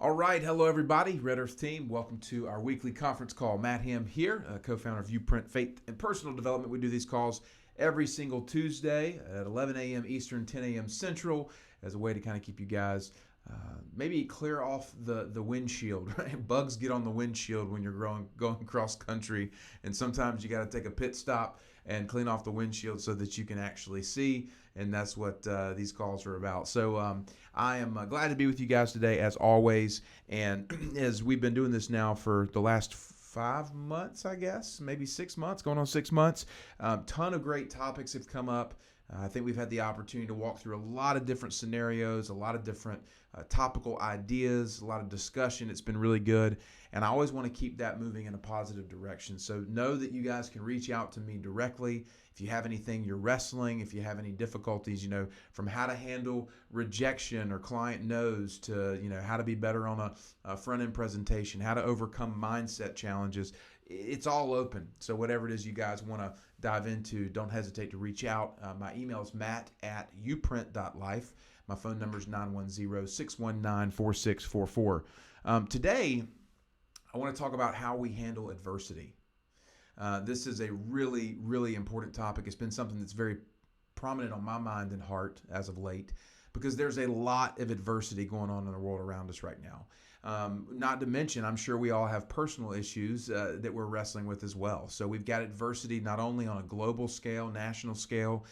All right, hello everybody, Red Earth team. Welcome to our weekly conference call. Matt Ham here, co-founder of Uprint Faith and Personal Development. We do these calls every single Tuesday at 11 a.m. Eastern, 10 a.m. Central, as a way to kind of keep you guys maybe clear off the windshield. Right? Bugs get on the windshield when you're going cross country, and sometimes you got to take a pit stop and clean off the windshield so that you can actually see. And that's what these calls are about. So I am glad to be with you guys today, as always. And as we've been doing this now for the last 5 months, I guess, maybe 6 months, going on 6 months, ton of great topics have come up. I think we've had the opportunity to walk through a lot of different scenarios, a lot of different topical ideas, a lot of discussion. It's been really good. And I always want to keep that moving in a positive direction. So know that you guys can reach out to me directly. If you have anything you're wrestling, if you have any difficulties, from how to handle rejection or client no's to, how to be better on a front-end presentation, how to overcome mindset challenges, it's all open. So whatever it is you guys want to dive into, don't hesitate to reach out. My email is matt@uprint.life. My phone number is 910-619-4644. Today, I want to talk about how we handle adversity. This is a really, really important topic. It's been something that's very prominent on my mind and heart as of late, because there's a lot of adversity going on in the world around us right now. Not to mention, I'm sure we all have personal issues that we're wrestling with as well. So we've got adversity not only on a global scale, national scale.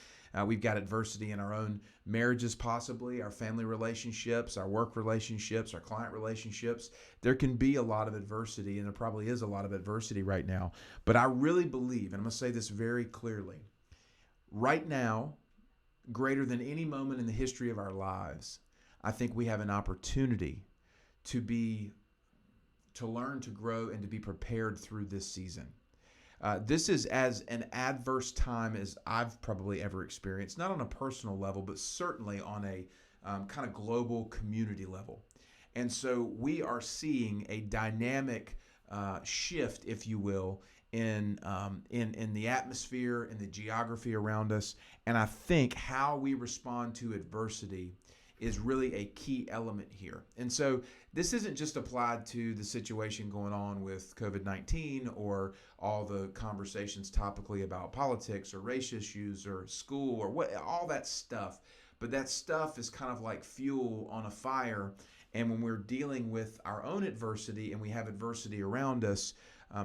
We've got adversity in our own marriages, possibly, our family relationships, our work relationships, our client relationships. There can be a lot of adversity, and there probably is a lot of adversity right now. But I really believe, and I'm going to say this very clearly, right now, greater than any moment in the history of our lives, I think we have an opportunity to learn, to grow, and to be prepared through this season. This is as an adverse time as I've probably ever experienced, not on a personal level, but certainly on a kind of global community level. And so we are seeing a dynamic shift, if you will, in the atmosphere, in the geography around us. And I think how we respond to adversity is really a key element here. And so this isn't just applied to the situation going on with COVID-19 or all the conversations topically about politics or race issues or school or all that stuff. But that stuff is kind of like fuel on a fire. And when we're dealing with our own adversity and we have adversity around us,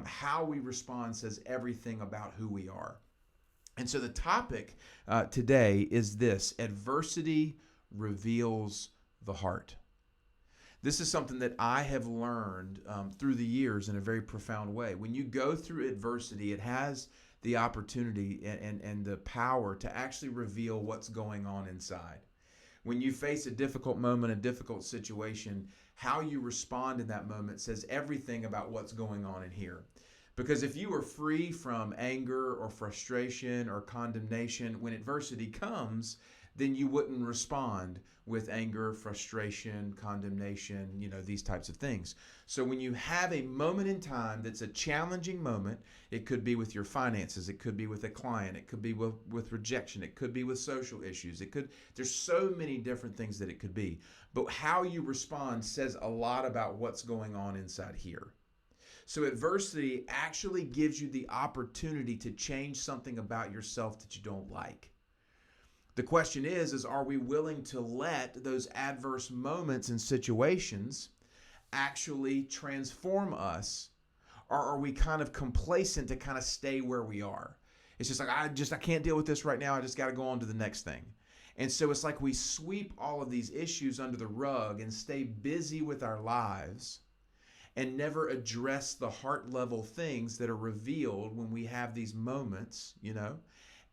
how we respond says everything about who we are. And so the topic today is this: adversity reveals the heart. This is something that I have learned through the years in a very profound way. When you go through adversity, it has the opportunity and the power to actually reveal what's going on inside. When you face a difficult moment, a difficult situation, how you respond in that moment says everything about what's going on in here. Because if you are free from anger or frustration or condemnation, when adversity comes, then you wouldn't respond with anger, frustration, condemnation, these types of things. So when you have a moment in time that's a challenging moment, it could be with your finances, it could be with a client, it could be with rejection, it could be with social issues, there's so many different things that it could be. But how you respond says a lot about what's going on inside here. So adversity actually gives you the opportunity to change something about yourself that you don't like. The question is are we willing to let those adverse moments and situations actually transform us, or are we kind of complacent to kind of stay where we are? It's just like, I can't deal with this right now. I just got to go on to the next thing. And so it's like we sweep all of these issues under the rug and stay busy with our lives and never address the heart level things that are revealed when we have these moments,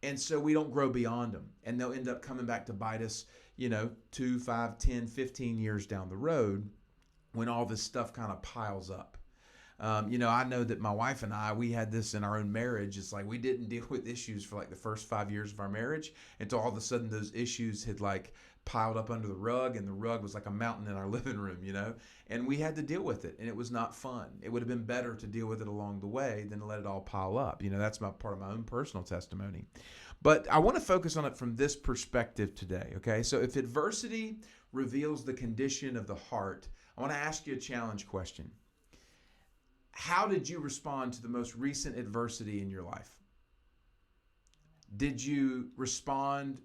And so we don't grow beyond them, and they'll end up coming back to bite us, 2, 5, 10, 15 years down the road when all this stuff kind of piles up. I know that my wife and we had this in our own marriage. It's like we didn't deal with issues for like the first 5 years of our marriage until all of a sudden those issues had like piled up under the rug, and the rug was like a mountain in our living room, and we had to deal with it, and it was not fun. It would have been better to deal with it along the way than to let it all pile up. That's part of my own personal testimony. But I want to focus on it from this perspective today, okay? So if adversity reveals the condition of the heart, I want to ask you a challenge question. How did you respond to the most recent adversity in your life? Did you respond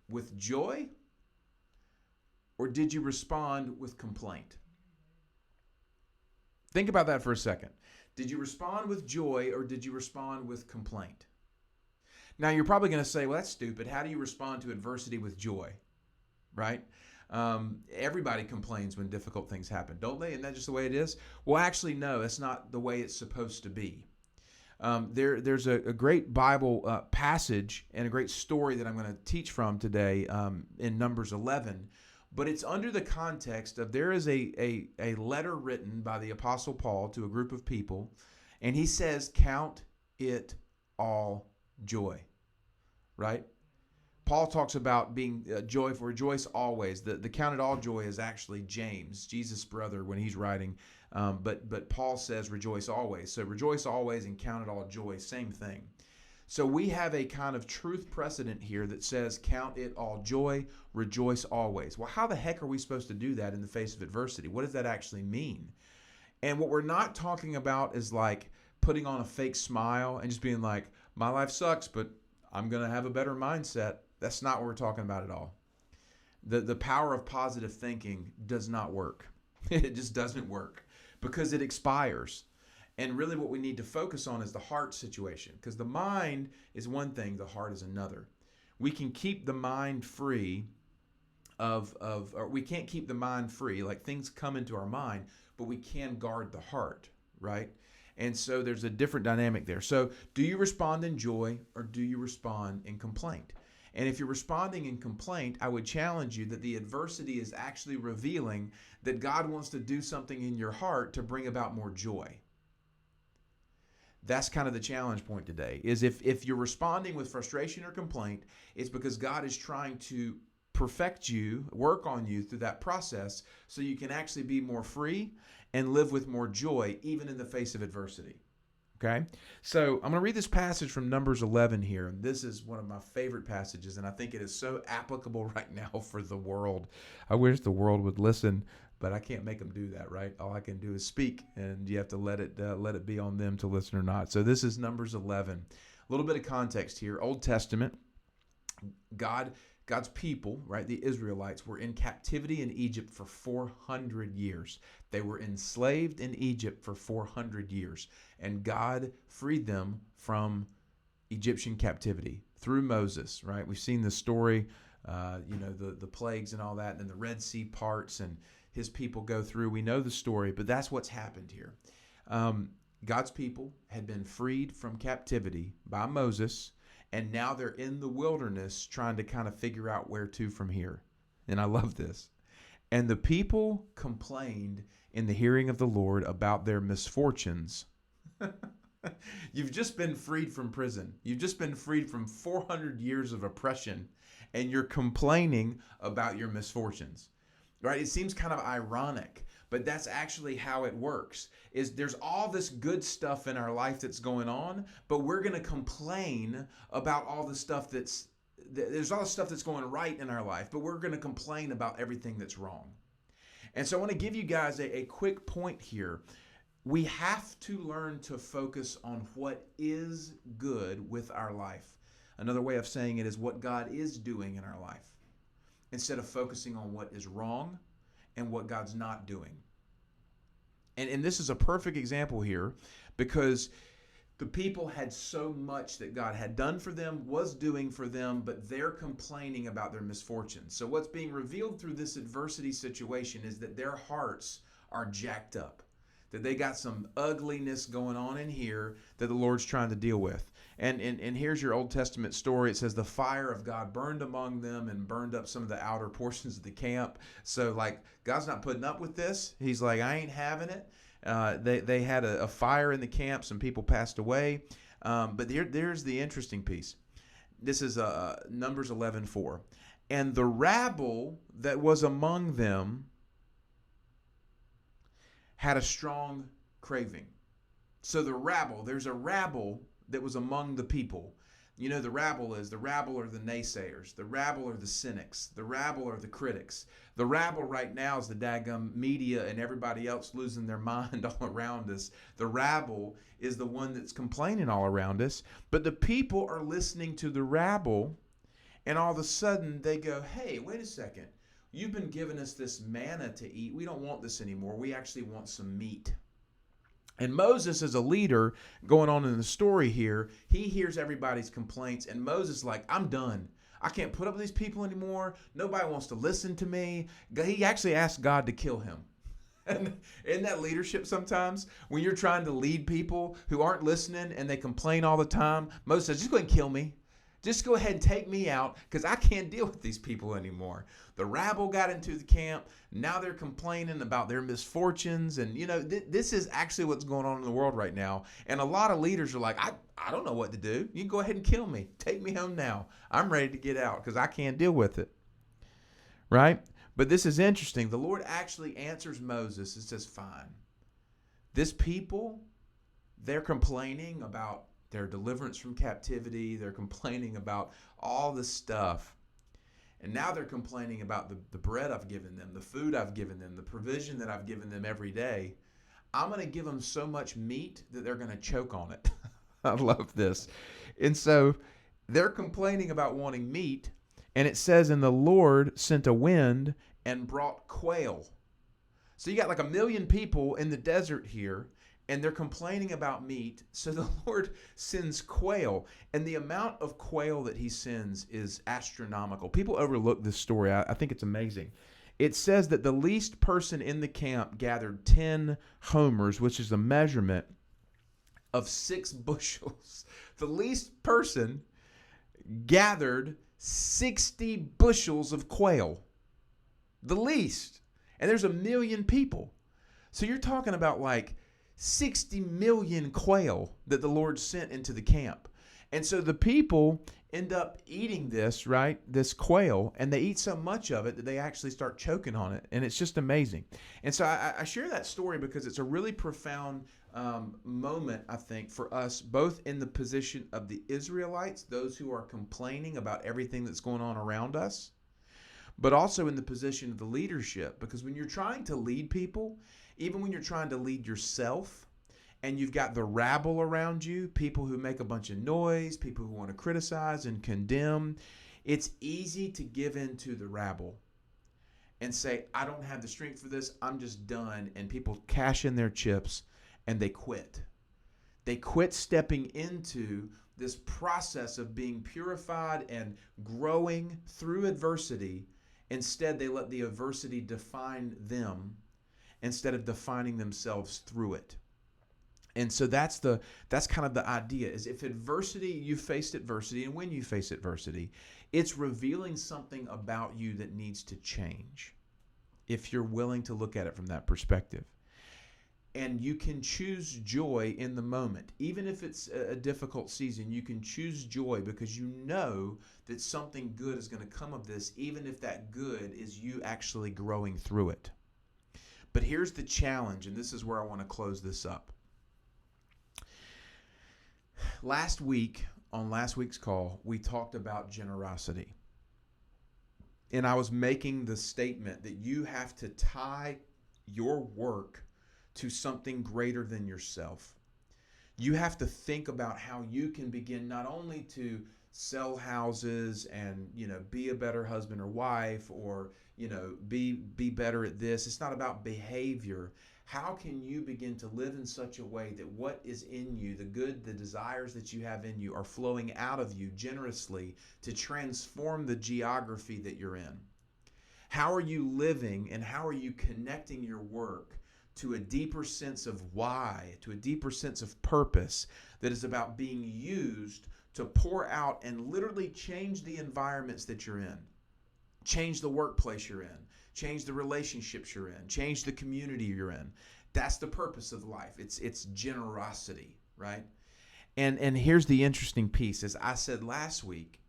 with joy, or did you respond with complaint? Think about that for a second. Did you respond with joy, or did you respond with complaint? Now, you're probably going to say, well, that's stupid. How do you respond to adversity with joy? Right? Everybody complains when difficult things happen, don't they? Isn't that just the way it is? Well, actually, no, that's not the way it's supposed to be. There's a great Bible passage and a great story that I'm going to teach from today in Numbers 11, but it's under the context of there is a letter written by the Apostle Paul to a group of people, and he says, count it all joy, right? Paul talks about being joyful, rejoice always. The count it all joy is actually James, Jesus' brother, when he's writing. But Paul says rejoice always. So rejoice always and count it all joy, same thing. So we have a kind of truth precedent here that says count it all joy, rejoice always. Well, how the heck are we supposed to do that in the face of adversity? What does that actually mean? And what we're not talking about is like putting on a fake smile and just being like, my life sucks, but I'm going to have a better mindset. That's not what we're talking about at all. The power of positive thinking does not work. It just doesn't work because it expires. And really what we need to focus on is the heart situation, because the mind is one thing, the heart is another. We can keep the mind free or we can't keep the mind free, like things come into our mind, but we can guard the heart, right? And so there's a different dynamic there. So do you respond in joy or do you respond in complaint? And if you're responding in complaint, I would challenge you that the adversity is actually revealing that God wants to do something in your heart to bring about more joy. That's kind of the challenge point today, is if you're responding with frustration or complaint, it's because God is trying to perfect you, work on you through that process so you can actually be more free and live with more joy, even in the face of adversity. Okay? So I'm going to read this passage from Numbers 11 here. And this is one of my favorite passages, and I think it is so applicable right now for the world. I wish the world would listen, but I can't make them do that, right? All I can do is speak, and you have to let it be on them to listen or not. So this is Numbers 11. A little bit of context here. Old Testament, God's people, right, the Israelites, were in captivity in Egypt for 400 years. They were enslaved in Egypt for 400 years, and God freed them from Egyptian captivity through Moses, right? We've seen the story, the plagues and all that, and then the Red Sea parts, and his people go through. We know the story, but that's what's happened here. God's people had been freed from captivity by Moses, and now they're in the wilderness trying to kind of figure out where to from here. And I love this. And the people complained in the hearing of the Lord about their misfortunes. You've just been freed from prison. You've just been freed from 400 years of oppression, and you're complaining about your misfortunes. Right? It seems kind of ironic, but that's actually how it works. Is there's all this good stuff in our life that's going on, but we're going to complain about all the stuff there's all the stuff that's going right in our life, but we're going to complain about everything that's wrong. And so I want to give you guys a quick point here. We have to learn to focus on what is good with our life. Another way of saying it is what God is doing in our life, instead of focusing on what is wrong and what God's not doing. And this is a perfect example here, because the people had so much that God had done for them, was doing for them, but they're complaining about their misfortunes. So what's being revealed through this adversity situation is that their hearts are jacked up, that they got some ugliness going on in here that the Lord's trying to deal with. And here's your Old Testament story. It says the fire of God burned among them and burned up some of the outer portions of the camp. So like God's not putting up with this. He's like, I ain't having it. They had a fire in the camp. Some people passed away. But there's the interesting piece. This is Numbers 11:4. And the rabble that was among them had a strong craving. So the rabble, there's a rabble that was among the people. You know, the rabble are the naysayers. The rabble are the cynics. The rabble are the critics. The rabble right now is the daggum media and everybody else losing their mind all around us. The rabble is the one that's complaining all around us. But the people are listening to the rabble, and all of a sudden they go, hey, wait a second. You've been giving us this manna to eat. We don't want this anymore. We actually want some meat. And Moses, as a leader going on in the story here, he hears everybody's complaints, and Moses is like, I'm done. I can't put up with these people anymore. Nobody wants to listen to me. He actually asked God to kill him. And isn't that leadership sometimes? When you're trying to lead people who aren't listening and they complain all the time, Moses says, just go ahead and kill me. Just go ahead and take me out because I can't deal with these people anymore. The rabble got into the camp. Now they're complaining about their misfortunes. And, you know, this is actually what's going on in the world right now. And a lot of leaders are like, I don't know what to do. You can go ahead and kill me. Take me home now. I'm ready to get out because I can't deal with it. Right? But this is interesting. The Lord actually answers Moses and says, fine. This people, they're complaining about their deliverance from captivity. They're complaining about all this stuff. And now they're complaining about the bread I've given them, the food I've given them, the provision that I've given them every day. I'm going to give them so much meat that they're going to choke on it. I love this. And so they're complaining about wanting meat. And it says, and the Lord sent a wind and brought quail. So you got like 1 million people in the desert here, and they're complaining about meat. So the Lord sends quail, and the amount of quail that he sends is astronomical. People overlook this story. I think it's amazing. It says that the least person in the camp gathered 10 homers, which is a measurement of 6 bushels. The least person gathered 60 bushels of quail. The least. And there's 1 million people. So you're talking about like 60 million quail that the Lord sent into the camp. And so the people end up eating this, right? This quail, and they eat so much of it that they actually start choking on it. And it's just amazing. And so I share that story because it's a really profound moment, I think, for us, both in the position of the Israelites, those who are complaining about everything that's going on around us, but also in the position of the leadership. Because when you're trying to lead people, even when you're trying to lead yourself, and you've got the rabble around you, people who make a bunch of noise, people who want to criticize and condemn, it's easy to give in to the rabble and say, I don't have the strength for this, I'm just done. And people cash in their chips and they quit. They quit stepping into this process of being purified and growing through adversity. Instead, they let the adversity define them instead of defining themselves through it. And so that's kind of the idea, is if adversity, you faced adversity, and when you face adversity, it's revealing something about you that needs to change if you're willing to look at it from that perspective. And you can choose joy in the moment. Even if it's a difficult season, you can choose joy because you know that something good is going to come of this, even if that good is you actually growing through it. But here's the challenge, and this is where I want to close this up. Last week, on last week's call, we talked about generosity. And I was making the statement that you have to tie your work to something greater than yourself. You have to think about how you can begin not only to sell houses and, be a better husband or wife, or, be better at this. It's not about behavior. How can you begin to live in such a way that what is in you, the good, the desires that you have in you, are flowing out of you generously to transform the geography that you're in? How are you living, and how are you connecting your work to a deeper sense of why, to a deeper sense of purpose that is about being used to pour out and literally change the environments that you're in, change the workplace you're in, change the relationships you're in, change the community you're in? That's the purpose of life. It's generosity, right? And here's the interesting piece. As I said last week,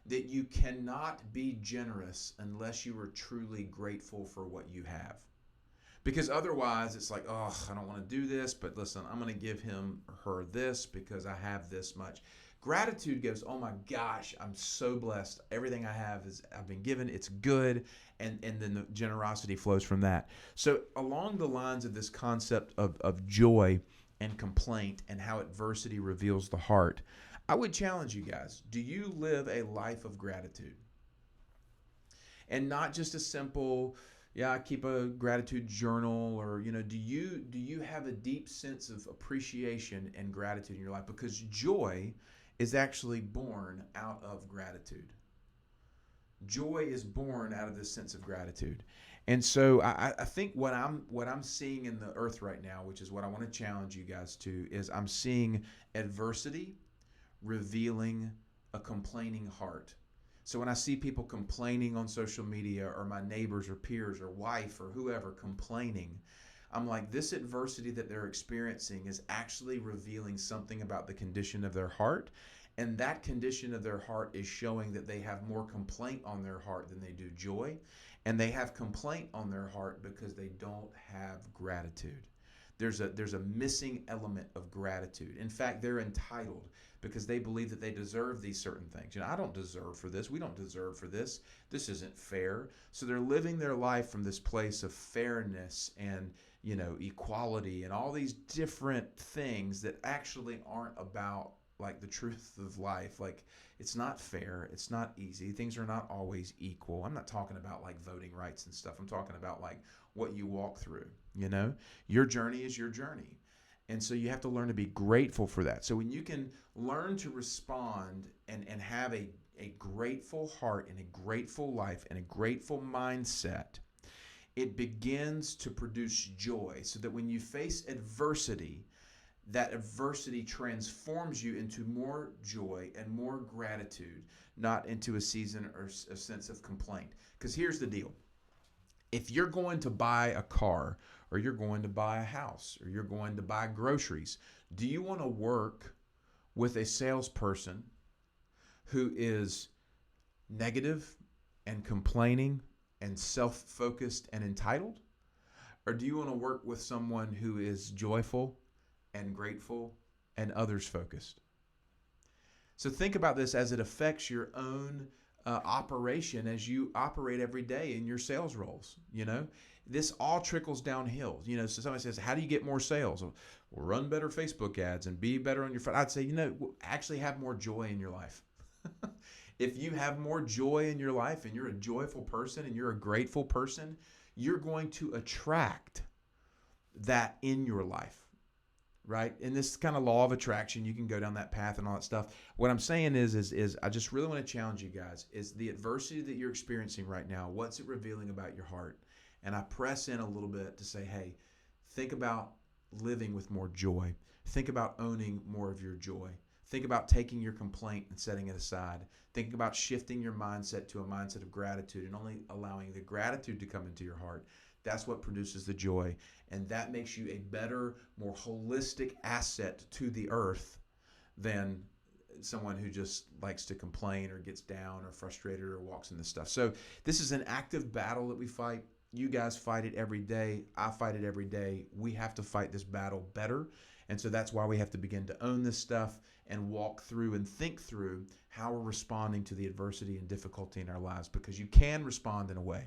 that you cannot be generous unless you are truly grateful for what you have. Because otherwise it's like, I don't want to do this, but listen, I'm going to give him or her this because I have this much. Gratitude goes, oh my gosh, I'm so blessed. Everything I have is I've been given. It's good. And then the generosity flows from that. So along the lines of this concept of joy and complaint and how adversity reveals the heart, I would challenge you guys. Do you live a life of gratitude? And not just a simple, yeah, I keep a gratitude journal, or do you have a deep sense of appreciation and gratitude in your life? Because joy is actually born out of gratitude. Joy is born out of this sense of gratitude. And so I think what I'm seeing in the earth right now, which is what I want to challenge you guys to, is I'm seeing adversity revealing a complaining heart. So when I see people complaining on social media, or my neighbors or peers or wife or whoever complaining, I'm like, this adversity that they're experiencing is actually revealing something about the condition of their heart. And that condition of their heart is showing that they have more complaint on their heart than they do joy. And they have complaint on their heart because they don't have gratitude. There's a missing element of gratitude. In fact, they're entitled because they believe that they deserve these certain things. I don't deserve for this. We don't deserve for this. This isn't fair. So they're living their life from this place of fairness and equality and all these different things that actually aren't about like the truth of life. Like, it's not fair. It's not easy. Things are not always equal. I'm not talking about like voting rights and stuff. I'm talking about like what you walk through. Your journey is your journey. And so you have to learn to be grateful for that. So when you can learn to respond and have a grateful heart and a grateful life and a grateful mindset, it begins to produce joy, so that when you face adversity, that adversity transforms you into more joy and more gratitude, not into a season or a sense of complaint. Because here's the deal. If you're going to buy a car, or you're going to buy a house, or you're going to buy groceries, do you want to work with a salesperson who is negative and complaining and self-focused and entitled? Or do you want to work with someone who is joyful and grateful and others focused? So think about this as it affects your own operation as you operate every day in your sales roles. This all trickles downhill. So somebody says, how do you get more sales? Well, run better Facebook ads and be better on your phone. I'd say, actually have more joy in your life. If you have more joy in your life and you're a joyful person and you're a grateful person, you're going to attract that in your life. Right? In this kind of law of attraction, you can go down that path and all that stuff. What I'm saying is I just really want to challenge you guys, is the adversity that you're experiencing right now, what's it revealing about your heart? And I press in a little bit to say, hey, think about living with more joy. Think about owning more of your joy. Think about taking your complaint and setting it aside. Think about shifting your mindset to a mindset of gratitude and only allowing the gratitude to come into your heart. That's what produces the joy. And that makes you a better, more holistic asset to the earth than someone who just likes to complain or gets down or frustrated or walks into stuff. So this is an active battle that we fight. You guys fight it every day. I fight it every day. We have to fight this battle better. And so that's why we have to begin to own this stuff and walk through and think through how we're responding to the adversity and difficulty in our lives, because you can respond in a way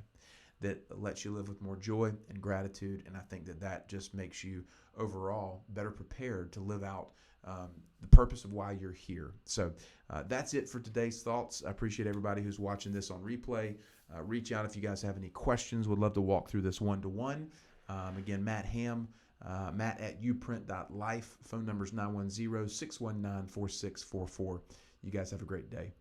that lets you live with more joy and gratitude. And I think that just makes you overall better prepared to live out the purpose of why you're here. So that's it for today's thoughts. I appreciate everybody who's watching this on replay. Reach out if you guys have any questions. Would love to walk through this one-to-one. Again, Matt Ham, Matt at uprint.life. Phone number is 910-619-4644. You guys have a great day.